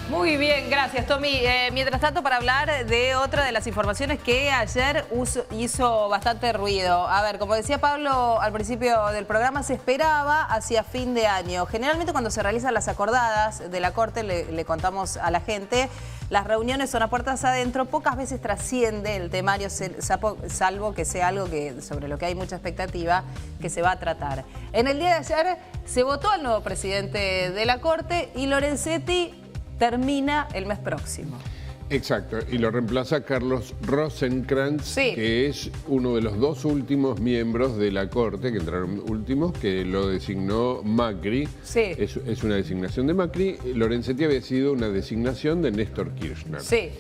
Muy bien, gracias, Tommy. Mientras tanto, para hablar de otra de las informaciones que ayer hizo bastante ruido. A ver, como decía Pablo al principio del programa, se esperaba hacia fin de año. Generalmente cuando se realizan las acordadas de la Corte, le contamos a la gente, las reuniones son a puertas adentro, pocas veces trasciende el temario, salvo que sea algo sobre lo que hay mucha expectativa que se va a tratar. En el día de ayer se votó al nuevo presidente de la Corte y Lorenzetti termina el mes próximo. Exacto, y lo reemplaza Carlos Rosenkrantz, sí, que es uno de los dos últimos miembros de la Corte, que entraron últimos, que lo designó Macri. Sí. Es una designación de Macri. Lorenzetti había sido una designación de Néstor Kirchner. Sí.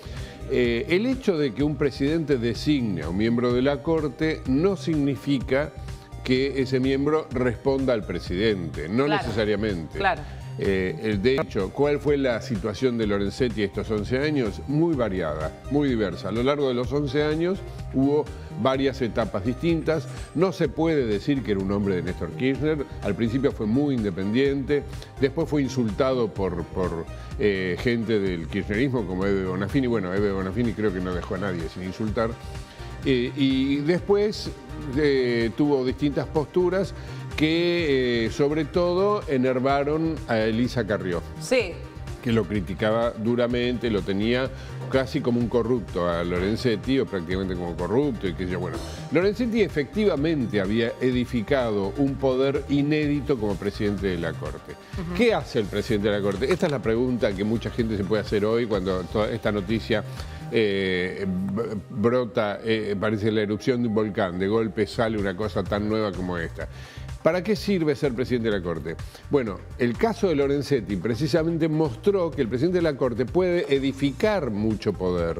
El hecho de que un presidente designe a un miembro de la Corte no significa que ese miembro responda al presidente, no necesariamente. Claro. De hecho, ¿cuál fue la situación de Lorenzetti estos 11 años? Muy variada, muy diversa. A lo largo de los 11 años hubo varias etapas distintas. No se puede decir que era un hombre de Néstor Kirchner. Al principio fue muy independiente, después fue insultado por gente del kirchnerismo como Ebe Bonafini. Bueno, Ebe Bonafini creo que no dejó a nadie sin insultar. Y después tuvo distintas posturas que sobre todo enervaron a Elisa Carrió. Sí. Que lo criticaba duramente, lo tenía casi como un corrupto a Lorenzetti, o prácticamente como corrupto, y qué sé yo. Bueno, Lorenzetti efectivamente había edificado un poder inédito como presidente de la Corte. ¿Qué hace el presidente de la Corte? Esta es la pregunta que mucha gente se puede hacer hoy cuando toda esta noticia brota, parece la erupción de un volcán, de golpe sale una cosa tan nueva como esta. ¿Para qué sirve ser presidente de la Corte? Bueno, el caso de Lorenzetti precisamente mostró que el presidente de la Corte puede edificar mucho poder.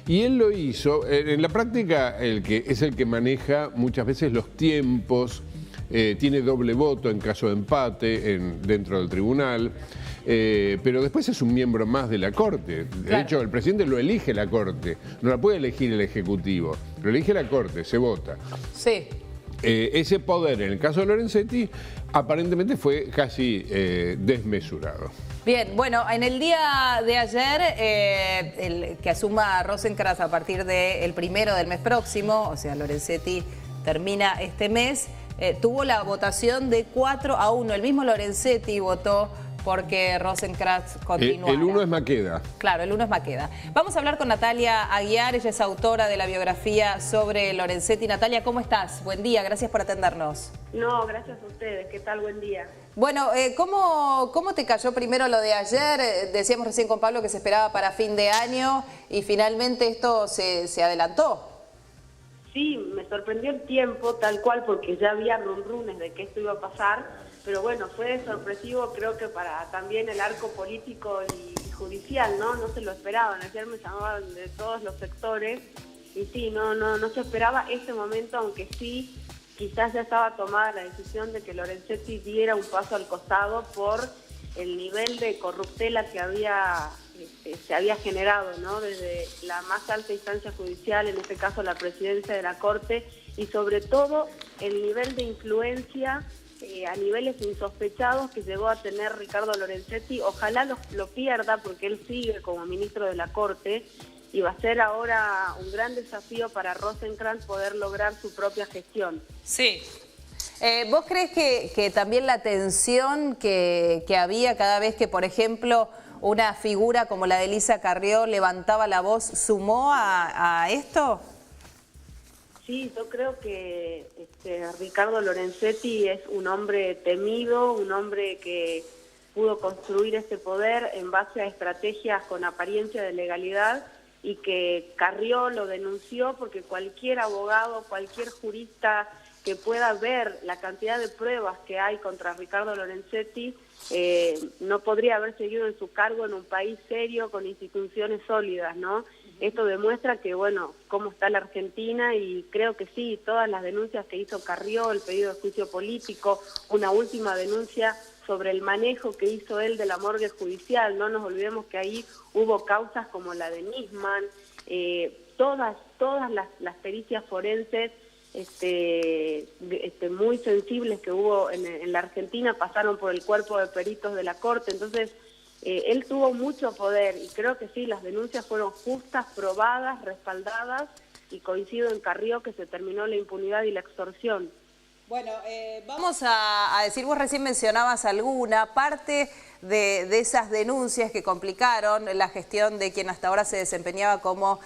Y él lo hizo, en la práctica es el que maneja muchas veces los tiempos, tiene doble voto en caso de empate dentro del tribunal. Pero después es un miembro más de la Corte. De hecho, el presidente lo elige la Corte, no la puede elegir el Ejecutivo, lo elige la Corte, se vota. Sí. Ese poder, en el caso de Lorenzetti, aparentemente fue casi desmesurado. Bien, bueno, en el día de ayer, el que asuma Rosenkrantz a partir del 1 del mes próximo, o sea, Lorenzetti termina este mes, tuvo la votación de 4-1. El mismo Lorenzetti votó porque Rosenkrantz continuara. El 1 es Maqueda. Claro, el 1 es Maqueda. Vamos a hablar con Natalia Aguiar, ella es autora de la biografía sobre Lorenzetti. Natalia, ¿cómo estás? Buen día, gracias por atendernos. No, gracias a ustedes. ¿Qué tal? Buen día. Bueno, ¿cómo te cayó primero lo de ayer? Decíamos recién con Pablo que se esperaba para fin de año y finalmente esto se adelantó. Sí, me sorprendió el tiempo tal cual porque ya había rumrunes de que esto iba a pasar. Pero bueno, fue sorpresivo creo que para también el arco político y judicial, ¿no? No se lo esperaban. Ayer me llamaban de todos los sectores y sí, no se esperaba este momento, aunque sí, quizás ya estaba tomada la decisión de que Lorenzetti diera un paso al costado por el nivel de corruptela que se había generado, ¿no? Desde la más alta instancia judicial, en este caso la presidencia de la Corte, y sobre todo el nivel de influencia a niveles insospechados que llegó a tener Ricardo Lorenzetti. Ojalá lo pierda porque él sigue como ministro de la Corte y va a ser ahora un gran desafío para Rosenkrantz poder lograr su propia gestión. Sí. ¿Vos crees que también la tensión que había cada vez que, por ejemplo, una figura como la de Elisa Carrió levantaba la voz sumó a esto? Sí, yo creo que Ricardo Lorenzetti es un hombre temido, un hombre que pudo construir este poder en base a estrategias con apariencia de legalidad y que Carrió lo denunció porque cualquier abogado, cualquier jurista que pueda ver la cantidad de pruebas que hay contra Ricardo Lorenzetti no podría haber seguido en su cargo en un país serio con instituciones sólidas, ¿no? Esto demuestra que, bueno, cómo está la Argentina y creo que sí, todas las denuncias que hizo Carrió, el pedido de juicio político, una última denuncia sobre el manejo que hizo él de la morgue judicial. No nos olvidemos que ahí hubo causas como la de Nisman, todas las pericias forenses muy sensibles que hubo en la Argentina pasaron por el cuerpo de peritos de la Corte. Entonces, él tuvo mucho poder y creo que sí, las denuncias fueron justas, probadas, respaldadas y coincido en Carrió que se terminó la impunidad y la extorsión. Bueno, vamos a decir, vos recién mencionabas alguna parte de esas denuncias que complicaron la gestión de quien hasta ahora se desempeñaba como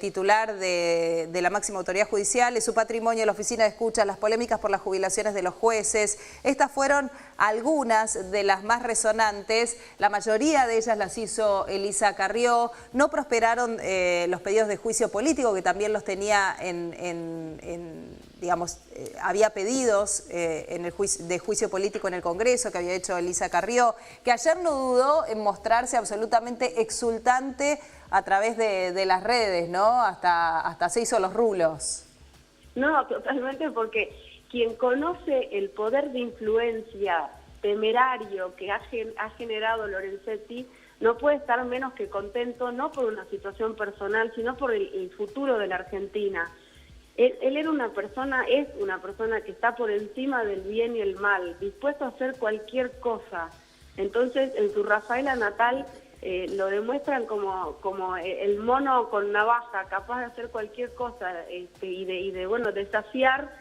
titular de la máxima autoridad judicial, su patrimonio, la oficina de escucha, las polémicas por las jubilaciones de los jueces. Estas fueron algunas de las más resonantes, la mayoría de ellas las hizo Elisa Carrió. No prosperaron los pedidos de juicio político, que también los tenía digamos, había pedidos de juicio político en el Congreso que había hecho Elisa Carrió, que ayer no dudó en mostrarse absolutamente exultante a través de las redes, ¿no? Hasta se hizo los rulos. No, totalmente, porque quien conoce el poder de influencia temerario que ha generado Lorenzetti no puede estar menos que contento, no por una situación personal, sino por el futuro de la Argentina. Él era una persona, es una persona que está por encima del bien y el mal, dispuesto a hacer cualquier cosa. Entonces, en su Rafaela natal lo demuestran como el mono con navaja, capaz de hacer cualquier cosa y de bueno, desafiar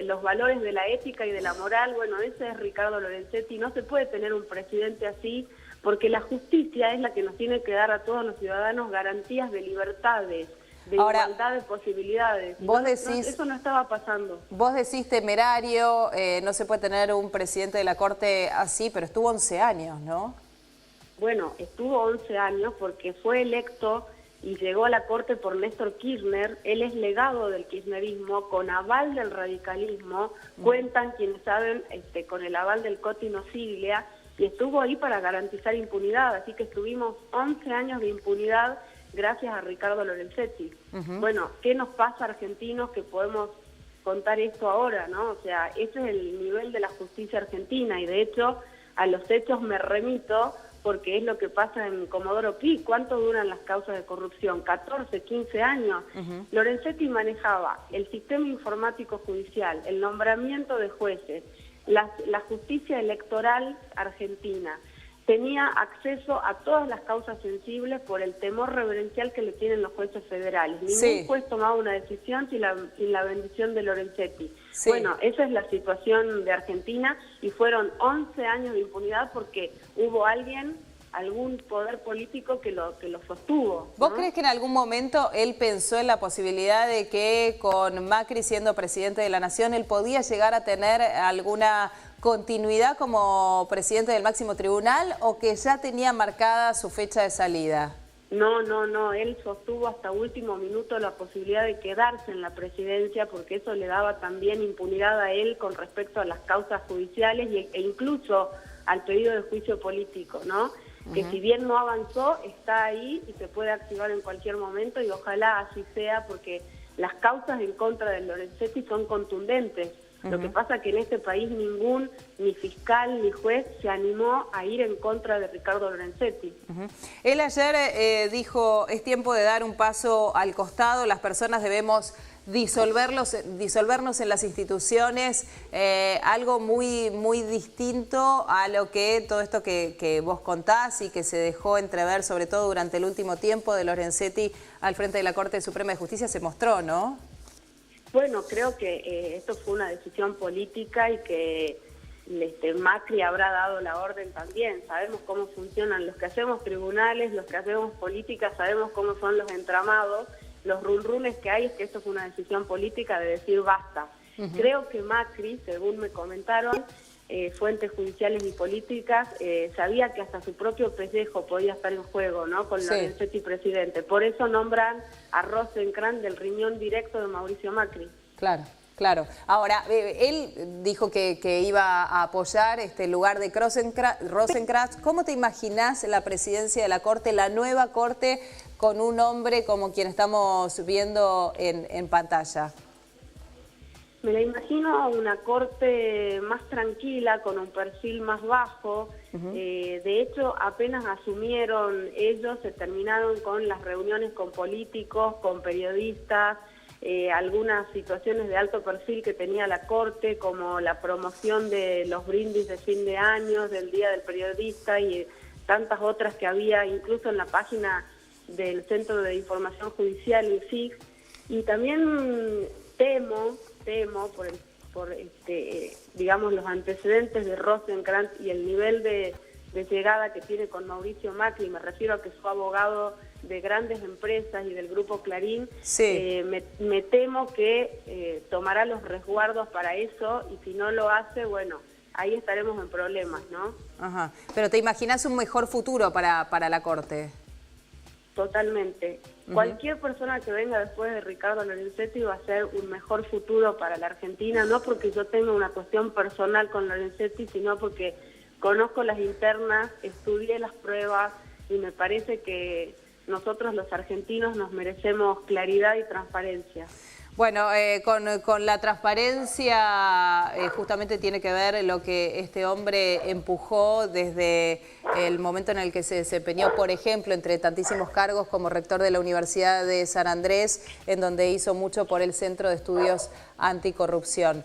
los valores de la ética y de la moral. Bueno, ese es Ricardo Lorenzetti. No se puede tener un presidente así, porque la justicia es la que nos tiene que dar a todos los ciudadanos garantías de libertades, de igualdad de posibilidades. Vos decís, eso no estaba pasando. Vos decís temerario, no se puede tener un presidente de la Corte así, pero estuvo 11 años, ¿no? Bueno, estuvo 11 años porque fue electo y llegó a la Corte por Néstor Kirchner. Él es legado del kirchnerismo, con aval del radicalismo, cuentan quienes saben con el aval del Cotino Siglia, y estuvo ahí para garantizar impunidad, así que estuvimos 11 años de impunidad gracias a Ricardo Lorenzetti. Bueno, ¿qué nos pasa argentinos que podemos contar esto ahora, no? O sea, ese es el nivel de la justicia argentina y de hecho a los hechos me remito porque es lo que pasa en Comodoro Pi. ¿Cuánto duran las causas de corrupción? 14, 15 años. Lorenzetti manejaba el sistema informático judicial, el nombramiento de jueces, la justicia electoral argentina. Tenía acceso a todas las causas sensibles por el temor reverencial que le tienen los jueces federales. Ningún juez tomaba una decisión sin la bendición de Lorenzetti. Sí. Bueno, esa es la situación de Argentina y fueron 11 años de impunidad porque hubo algún poder político que lo sostuvo, ¿no? ¿Vos crees que en algún momento él pensó en la posibilidad de que con Macri siendo presidente de la Nación él podía llegar a tener alguna continuidad como presidente del máximo tribunal o que ya tenía marcada su fecha de salida? No, él sostuvo hasta último minuto la posibilidad de quedarse en la presidencia porque eso le daba también impunidad a él con respecto a las causas judiciales e incluso al pedido de juicio político, ¿no? Que si bien no avanzó, está ahí y se puede activar en cualquier momento y ojalá así sea porque las causas en contra de Lorenzetti son contundentes. Lo que pasa es que en este país ni fiscal ni juez se animó a ir en contra de Ricardo Lorenzetti. Él ayer dijo, es tiempo de dar un paso al costado, las personas debemos disolvernos en las instituciones, algo muy distinto a lo que todo esto que vos contás y que se dejó entrever, sobre todo durante el último tiempo de Lorenzetti al frente de la Corte Suprema de Justicia, se mostró, ¿no? Bueno, creo que esto fue una decisión política y que Macri habrá dado la orden también. Sabemos cómo funcionan los que hacemos tribunales, los que hacemos política, sabemos cómo son los entramados. Los runrunes que hay es que esto fue una decisión política de decir basta. Creo que Macri, según me comentaron, fuentes judiciales y políticas, sabía que hasta su propio pellejo podía estar en juego, ¿no? Con Lorenzetti presidente. Por eso nombran a Rosenkrantz del riñón directo de Mauricio Macri. Claro. Ahora, él dijo que iba a apoyar este lugar de Rosenkrantz. ¿Cómo te imaginás la presidencia de la Corte, la nueva Corte, con un hombre como quien estamos viendo en pantalla? Me la imagino una corte más tranquila, con un perfil más bajo. De hecho, apenas asumieron ellos, se terminaron con las reuniones con políticos, con periodistas, algunas situaciones de alto perfil que tenía la Corte, como la promoción de los brindis de fin de año, del Día del Periodista y tantas otras que había incluso en la página del Centro de Información Judicial, el CIG, y también temo por digamos, los antecedentes de Rosenkrantz y el nivel de llegada que tiene con Mauricio Macri. Me refiero a que fue abogado de grandes empresas y del Grupo Clarín. Sí. Me temo que tomará los resguardos para eso, y si no lo hace, bueno, ahí estaremos en problemas, ¿no? Ajá. Pero ¿te imaginas un mejor futuro para la Corte? Totalmente. Cualquier persona que venga después de Ricardo Lorenzetti va a ser un mejor futuro para la Argentina, no porque yo tenga una cuestión personal con Lorenzetti, sino porque conozco las internas, estudié las pruebas y me parece que nosotros los argentinos nos merecemos claridad y transparencia. Bueno, con la transparencia justamente tiene que ver lo que este hombre empujó desde el momento en el que se desempeñó, por ejemplo, entre tantísimos cargos como rector de la Universidad de San Andrés, en donde hizo mucho por el Centro de Estudios Anticorrupción.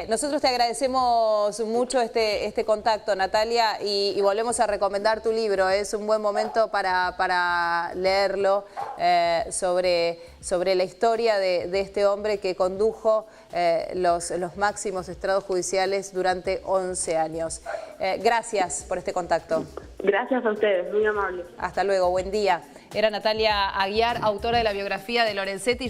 Nosotros te agradecemos mucho este contacto, Natalia, y volvemos a recomendar tu libro. Es un buen momento para leerlo sobre la historia de este hombre que condujo los máximos estrados judiciales durante 11 años. Gracias por este contacto. Gracias a ustedes, muy amables. Hasta luego, buen día. Era Natalia Aguiar, autora de la biografía de Lorenzetti.